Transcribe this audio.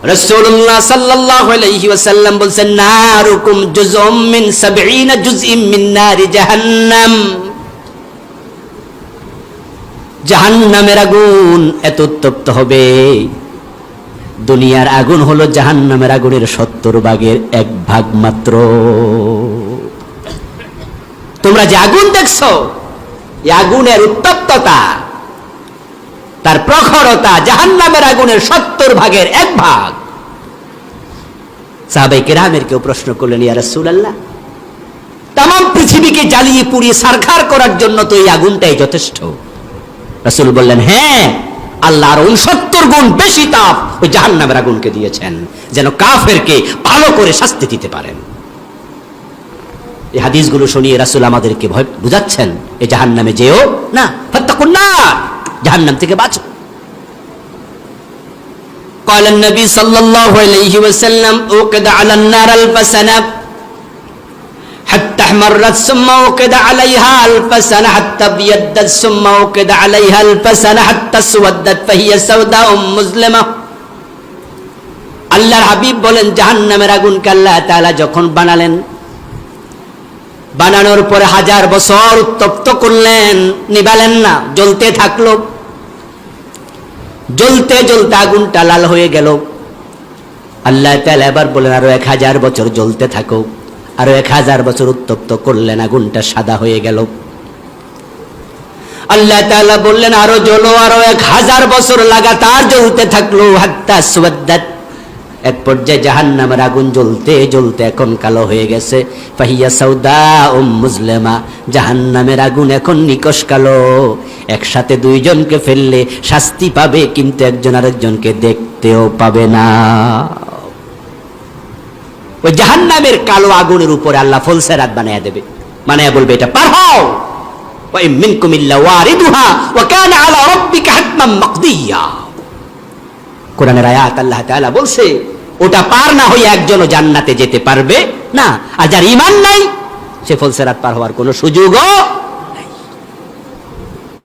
রাসূলুল্লাহ সাল্লাল্লাহু আলাইহি ওয়াসাল্লাম বলেন, নারুকুম জুজউম মিন 70 জুজইম মিন নারি জাহান্নাম। জাহান্নামের আগুন এত উত্তপ্ত হবে, দুনিয়ার আগুন হলো জাহান্নামের আগুনের 70 ভাগের 1 ভাগ মাত্র। তোমরা যে আগুন দেখছো, এই আগুনের উত্তপ্ততা, তার প্রখরতা জাহান্নামের আগুনের 70 ভাগের 1 ভাগ। সাহাবায়ে কেরামের কেউ প্রশ্ন করলেন, ইয়া রাসূলুল্লাহ, তাম পৃথিবীকে জ্বালিয়ে পুড়িয়ে সারখার করার জন্য তো এই আগুনটাই যথেষ্ট। রাসূল বললেন, হ্যাঁ, আল্লাহ আরো 69 গুণ বেশি তাপ ওই জাহান্নামের আগুনকে দিয়েছেন, যেন কাফেরকে ভালো করে শাস্তি দিতে পারেন। এই হাদিসগুলো শুনিয়ে রাসূল আমাদেরকে ভয় বুঝাচ্ছেন, এই জাহান্নামে যেও না, ফাত্তাকুন নার, জাহান্নাম থেকে বাঁচো। قال النبي صلى الله عليه وسلم اوقد على النار الف سنه حتى احمرت ثم اوقد عليها الف سنه حتى ابيضت ثم اوقد عليها الف سنه حتى اسودت فهي سوداء مظلمه। আল্লাহর হাবিব বলেন, জাহান্নামের আগুনকে আল্লাহ তাআলা যখন বানালেন, বানানোর পরে 1000 বছর উত্তপ্ত করলেন, নিবালেন না, জ্বলতে থাকলো। জ্বলতে জ্বলতে আগুনটা লাল হয়ে গেল। আল্লাহ তাআলা এবার বলেন, আরো 1000 বছর জ্বলতে থাকো। আরো 1000 বছর উত্তপ্ত করলেন, আগুনটা সাদা হয়ে গেল। আল্লাহ তাআলা বললেন, আরো জ্বলো, আরো 1000 বছর লাগাতার জ্বলতে থাকলো, হাত্তা সুওয়াদ্দাত। এক পর্যায়ে জাহান্নামের আগুন জ্বলতে জ্বলতে এখন কালো হয়ে গেছে, ফাহিয়া সাউদাউম মুজলিমা। জাহান্নামের আগুন এখন নিকশ কালো। একসাথে 2 জনকে ফেললে শাস্তি পাবে, কিন্তু একজন আরেকজনকে দেখতেও পাবে না। ওই জাহান্নামের কালো আগুনের উপরে আল্লাহ ফুলসেরাত বানায়া দেবে, বানায়া বলবে, এটা পার হও। ওয়া ইম মিনকুম ইল্লা ওয়ারিদুহা ওয়া কানা আলা রাব্বিকা হাতমান মাকদিয়া। কোরআনের আয়াত আল্লাহ তাআলা বলছে, ওটা পার না হয়ে একজনও জান্নাতে যেতে পারবে না। আর যার ঈমান নাই, সে ফুলসেরাত পার হওয়ার কোনো সুযোগও